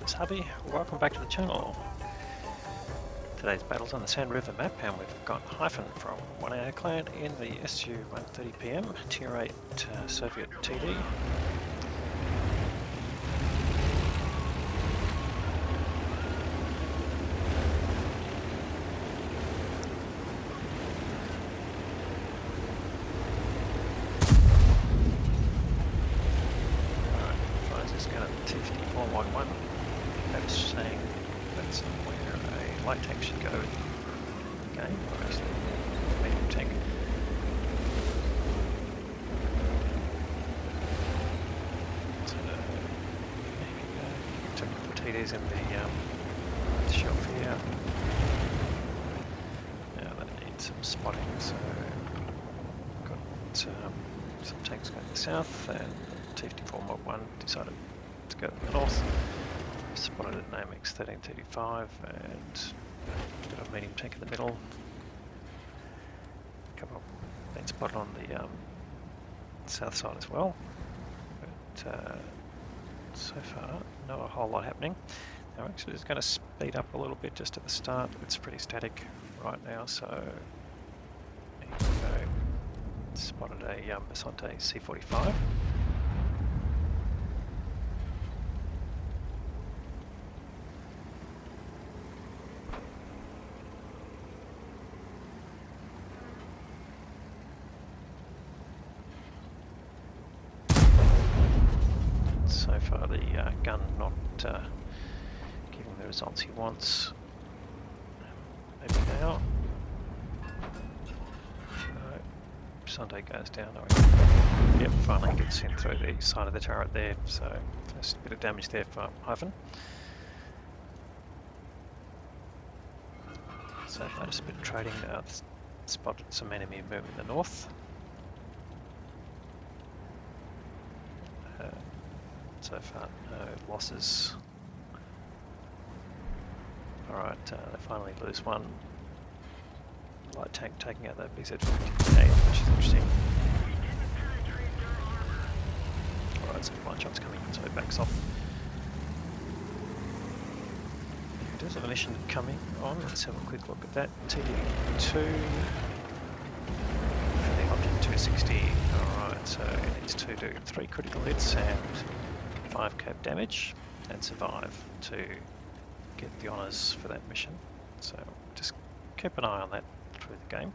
It's Hubby. Welcome back to the channel. Today's battle's on the Sand River map, and we've got Hyphen from 1A clan in the SU-130PM Tier 8 Soviet TD. That's saying that's where a light tank should go in the game, or actually a medium tank. So there we go. Took a couple of TDs in the shelf here. Now they need some spotting, so got some tanks going to the south, and T-54 Mod 1 decided to go to the north. Spotted an AMX 1335 and got a medium tank in the middle. A couple been spotted on the south side as well. But so far, not a whole lot happening. Now actually it's going to speed up a little bit just at the start. It's pretty static right now, so there you go. Spotted a Basante C45. So far the gun not giving the results he wants. Maybe now. No. Sunday goes down. Yep, finally gets in through the side of the turret there, so first bit of damage there for Hyphen. So far just a bit of trading now. Spotted some enemy moving in the north. So far, no losses. Alright, they finally lose one. Light tank taking out that BZ-58, which is interesting. Alright, some blind shots coming in, so it backs off. There does have a mission coming on. Let's have a quick look at that. TD2 for the Object 260. Alright, so it needs to do 3 critical hits and 5 cap damage and survive to get the honours for that mission. So just keep an eye on that through the game.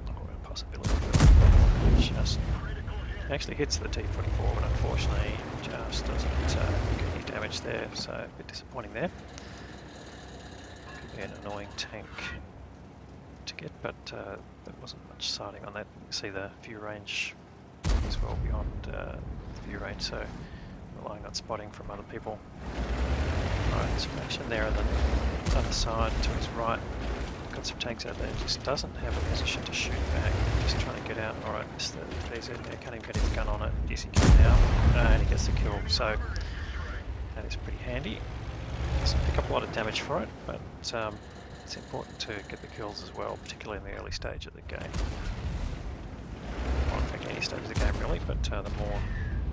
Oh, a possibility just actually hits the T-44, but unfortunately just doesn't get any damage there, so a bit disappointing there. Could be an annoying tank to get, but there wasn't much sighting on that. You can see the view range is well beyond the view range, so relying on spotting from other people. Alright, some action there on the other side to his right. Got some tanks out there, just doesn't have a position to shoot back. Just trying to get out. Alright, missed the BZ there, can't even get his gun on it. Yes, he can now, and he gets the kill, so that is pretty handy. Doesn't pick up a lot of damage for it, but it's important to get the kills as well, particularly in the early stage of the game. Well, in fact, any stage of the game really, but the more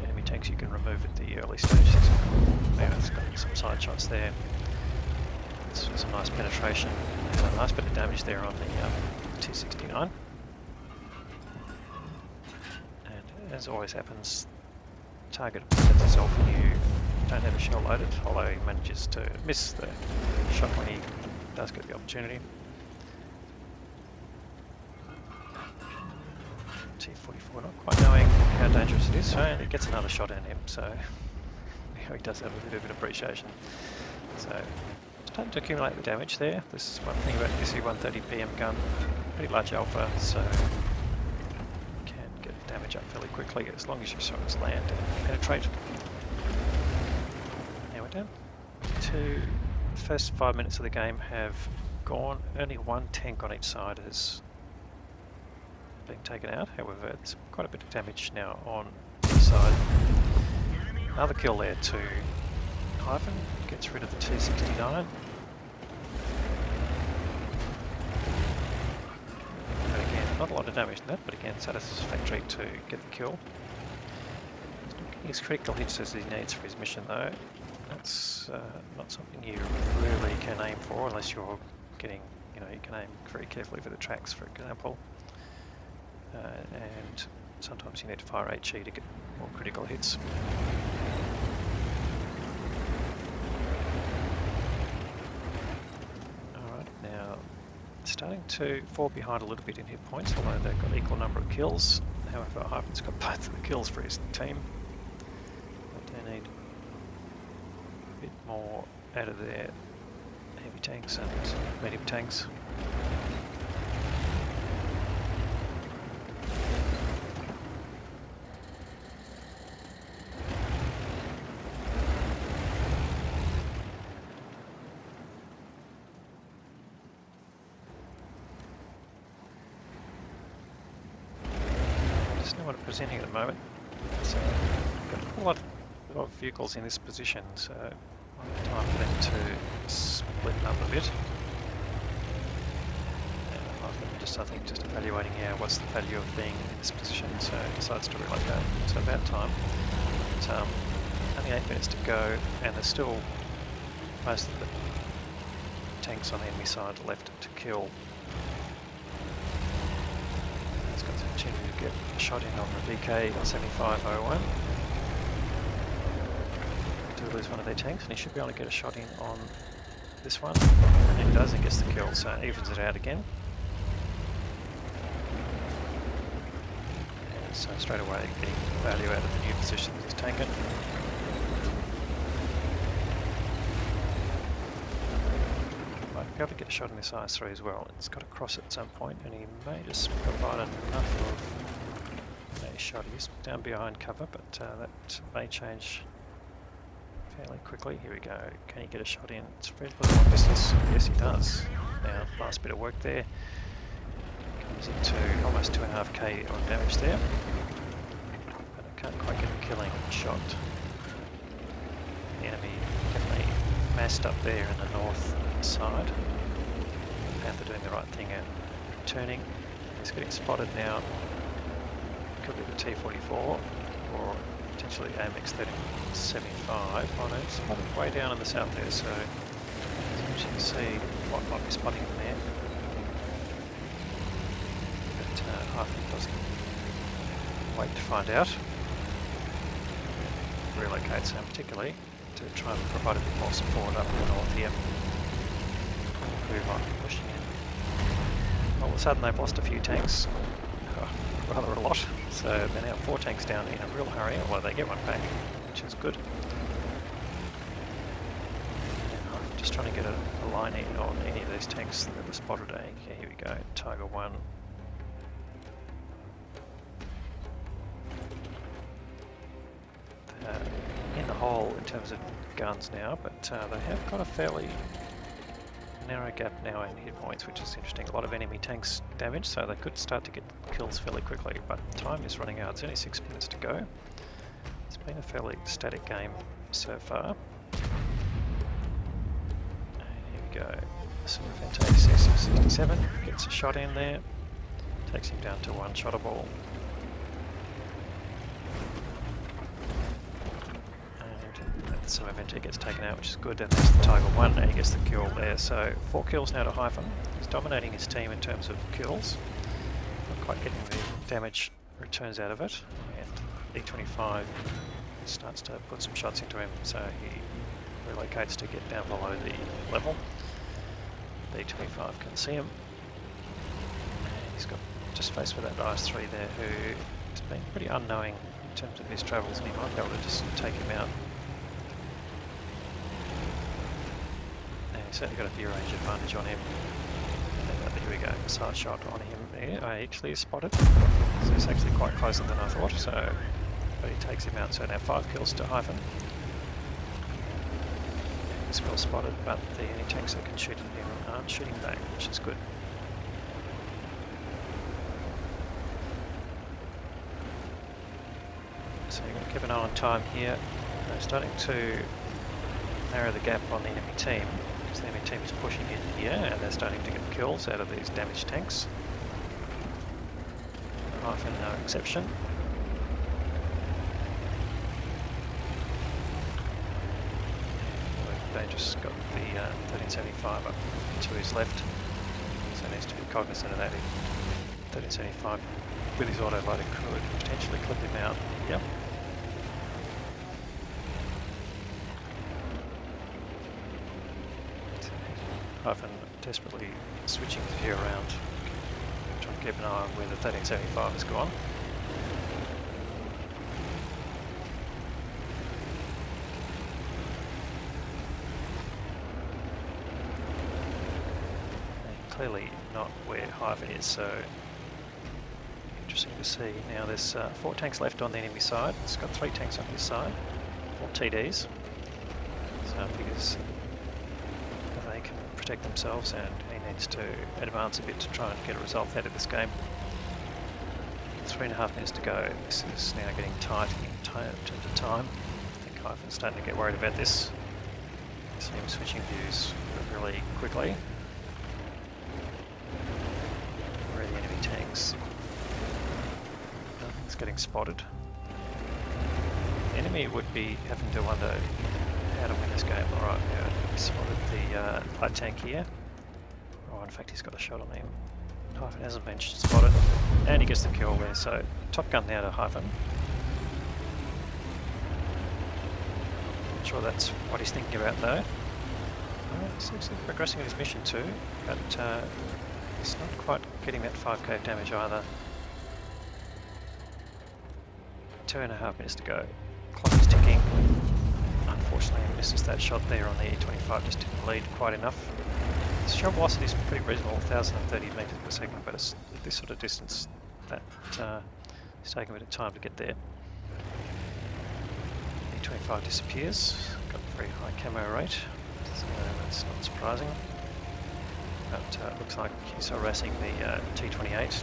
enemy tanks you can remove at the early stages. Yeah, it's got some side shots there. It's some nice penetration and a nice bit of damage there on the T-69. And as always happens, target presents itself when you don't have a shell loaded, although he manages to miss the shot when he does get the opportunity. T-44 not quite knowing how dangerous it is, so he gets another shot in him, so he does have a bit of appreciation. So starting to accumulate the damage there. This is one thing about the SU-130PM gun, pretty large alpha, so you can get the damage up fairly quickly as long as your shots land and penetrate. Now we're down to the first 5 minutes of the game have gone. Only one tank on each side has been taken out. However, it's quite a bit of damage now on each side. Another kill there to Hyphen, gets rid of the T-69. And again, not a lot of damage in that, but again, satisfactory to get the kill. He's not getting his critical hits as he needs for his mission though. That's not something you really can aim for unless you're getting, you know, you can aim very carefully for the tracks, for example. And sometimes you need to fire HE to get more critical hits. Alright, now starting to fall behind a little bit in hit points, although they've got equal number of kills. However, Hyphen's got both of the kills for his team. They do need a bit more out of their heavy tanks and medium tanks. Just know what I'm presenting at the moment. So I've got a lot of vehicles in this position, so time for them to split up a bit. I think just evaluating, what's the value of being in this position, so decides to relocate. So about time. But, only 8 minutes to go, and there's still most of the tanks on the enemy side left to kill. He's got the opportunity to get a shot in on the VK7501. To lose one of their tanks, and he should be able to get a shot in on this one, and he does, and gets the kill, so it evens it out again. And so straight away getting value out of the new position that he's taken. Might be able to get a shot in this IS-3 as well. It's got to cross at some point, and he may just provide enough of a shot. He's down behind cover, but that may change fairly quickly. Here we go. Can he get a shot in? It's a fairly long distance. Yes, he does. Now, last bit of work there. Comes into almost 2.5k on damage there. But I can't quite get the killing shot. The enemy definitely massed up there in the north side. Panther doing the right thing and returning. He's getting spotted now. Could be the T-44 or potentially AMX 1375. Oh no, it's spotted way down in the south there, so you can see what might be spotting him there. But Hyphen doesn't wait to find out. Relocates him particularly to try and provide a bit more support up in the north here. Who might be pushing in. All of a sudden they've lost a few tanks. Rather a lot, so they're now 4 tanks down in a real hurry, although they get one back, which is good. I'm just trying to get a line in on any of these tanks that were spotted. Okay, here we go, Tiger 1. In the hole in terms of guns now, but they have got a fairly narrow gap now in hit points, which is interesting. A lot of enemy tanks damaged, so they could start to get kills fairly quickly, but time is running out. It's only 6 minutes to go. It's been a fairly static game so far. And here we go. SU-130PM 67 gets a shot in there, takes him down to one shottable. Some eventually gets taken out, which is good, and there's the Tiger 1, and he gets the kill there. So 4 kills now to Hyphen. He's dominating his team in terms of kills. Not quite getting the damage returns out of it, and E25 starts to put some shots into him, so he relocates to get down below the level. The E25 can see him, and he's got just faced with that IS-3 there, who has been pretty unknowing in terms of his travels, and he might be able to just take him out. Certainly got a view range advantage on him. And here we go, side shot on him there. I actually is spotted, so it's actually quite closer than I thought. So, but he takes him out. So now 5 kills to Hyphen. He's well spotted, but the enemy tanks that can shoot at him aren't shooting back, which is good. So you've got to keep an eye on time here. They're starting to narrow the gap on the enemy team. The enemy team is pushing in here, and they're starting to get kills out of these damaged tanks. Hyphen no exception. Dangerous got the 1375 up to his left, so needs to be cognizant of that. 1375 with his autoloader could potentially clip him out. Yep. Hyphen desperately switching his view around, trying to keep an eye on where the 1375 has gone. Clearly not where Hyphen is, so interesting to see. Now there's 4 tanks left on the enemy side. It's got 3 tanks on his side, all TDs. So I figures they can protect themselves, and he needs to advance a bit to try and get a result out of this game. 3.5 minutes to go. This is now getting tight in terms of time. I think Hyphen's starting to get worried about this. See him switching views really quickly. Where are the enemy tanks? Nothing's getting spotted. The enemy would be having to wonder how to win this game. Alright, yeah, he spotted the light tank here. Oh, in fact he's got a shot on him. Hyphen hasn't been spotted, and he gets the kill there, so top gun now to Hyphen. Not sure that's what he's thinking about though. He's actually progressing with his mission too, but he's not quite getting that 5k damage either. 2.5 minutes to go. Clock is ticking. Unfortunately he misses that shot there on the E25, just didn't lead quite enough. The shot velocity is pretty reasonable, 1,030 metres per second, but it's at this sort of distance that it's taking a bit of time to get there. E25 disappears, got a very high camo rate, so that's not surprising. But it looks like he's harassing the T28,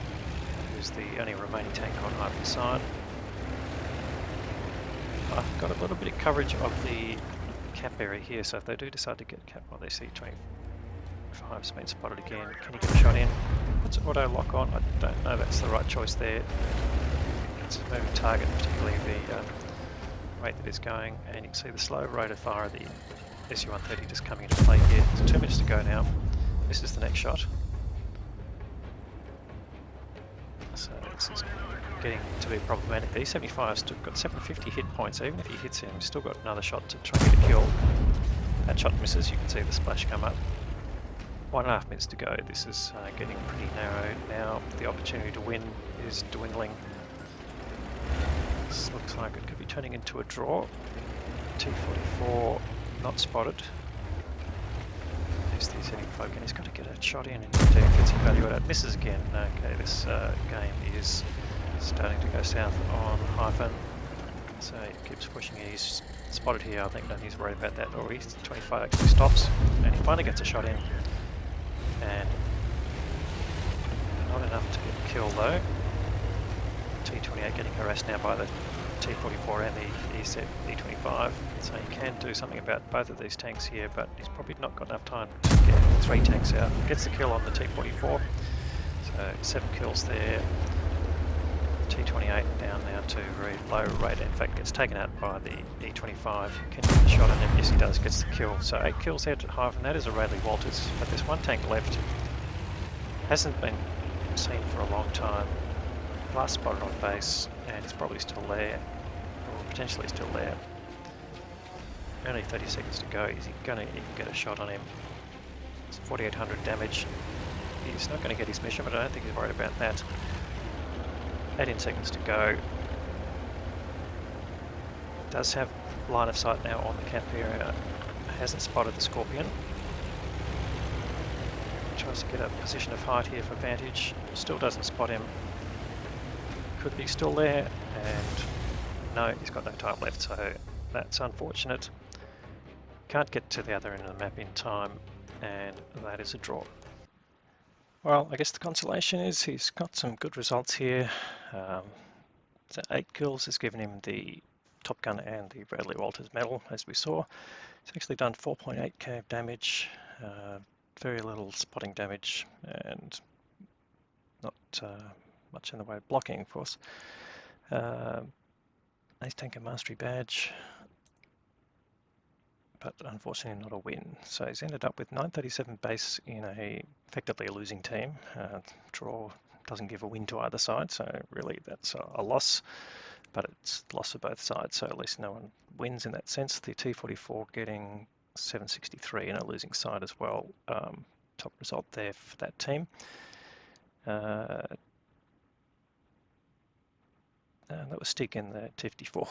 who's the only remaining tank on Hyphen's side. I've got a little bit of coverage of the cap area here, so if they do decide to get cap on, they see 25's been spotted again. Can he get a shot in? What's it auto lock on? I don't know that's the right choice there. It's a moving target, particularly the rate that it's going, and you can see the slow rate of fire of the SU-130 just coming into play here. It's 2 minutes to go now. This is the next shot. So this is getting to be problematic. The E75's still got 750 hit points, so even if he hits him, he's still got another shot to try and get a kill. That shot misses, you can see the splash come up. 1.5 minutes to go. This is getting pretty narrow now. The opportunity to win is dwindling. This looks like it could be turning into a draw. T44 not spotted. He's hitting folk, and he's got to get a shot in and gets some value out of it. Misses again. Okay, this game is starting to go south on Hyphen. So he keeps pushing. He's spotted here, I think, and he's worried about that. Or he's 25 actually stops, and he finally gets a shot in. And not enough to get a kill though. T28 getting harassed now by the T44 and the E25, so he can do something about both of these tanks here, but he's probably not got enough time to get 3 tanks out. Gets the kill on the T44, so 7 kills there. T28 down now to a very low rate, in fact gets taken out by the E25. Can he get a shot on him? Yes he does, gets the kill. So 8 kills there to Hyphen, that is a Radley-Walters, but there's 1 tank left. Hasn't been seen for a long time. Last spotted on base, and he's probably still there, or potentially still there. Only 30 seconds to go. Is he going to even get a shot on him? It's 4,800 damage. He's not going to get his mission, but I don't think he's worried about that. 18 seconds to go. Does have line of sight now on the camp area. Hasn't spotted the Scorpion. Tries to get a position of height here for vantage. Still doesn't spot him. Could be still there, and no, he's got no time left, so that's unfortunate. Can't get to the other end of the map in time, and that is a draw. Well, I guess the consolation is he's got some good results here. So 8 kills has given him the Top Gun and the Radley-Walters medal, as we saw. He's actually done 4.8k of damage, very little spotting damage, and not much in the way of blocking, of course. Ace Tanker Mastery badge, but unfortunately not a win. So he's ended up with 937 base in effectively a losing team. Draw doesn't give a win to either side, so really that's a loss, but it's loss for both sides, so at least no one wins in that sense. The T-44 getting 763 in a losing side as well. Top result there for that team. And that was Stig in the T-54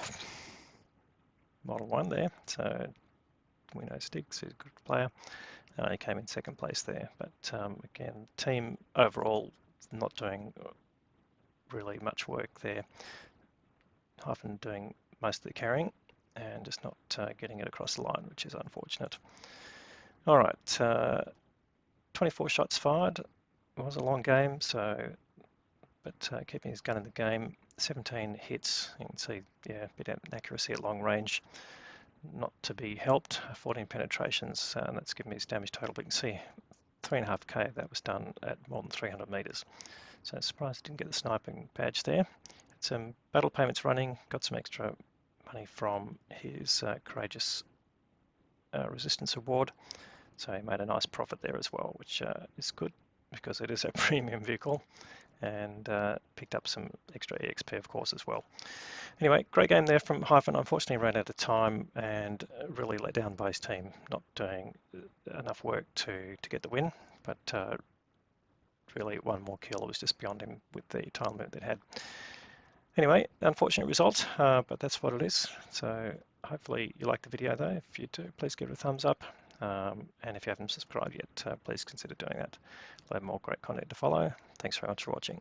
Model 1 there, so we know Stig's a good player. He came in second place there, but again, team overall not doing really much work there. Hyphen doing most of the carrying and just not getting it across the line, which is unfortunate. All right, 24 shots fired. It was a long game, but keeping his gun in the game. 17 hits. You can see, yeah, a bit of inaccuracy at long range. Not to be helped. 14 penetrations, and that's given me his damage total. But you can see 3.5k. That was done at more than 300 meters. So surprised I didn't get the sniping badge there. Had some battle payments running. Got some extra money from his courageous resistance award. So he made a nice profit there as well, which is good because it is a premium vehicle, and picked up some extra EXP, of course, as well. Anyway, great game there from Hyphen. Unfortunately, ran out of time and really let down by his team, not doing enough work to get the win. But really, one more kill was just beyond him with the time limit that had. Anyway, unfortunate result, but that's what it is. So hopefully you liked the video though. If you do, please give it a thumbs up. And if you haven't subscribed yet, please consider doing that. We'll have more great content to follow. Thanks very much for watching.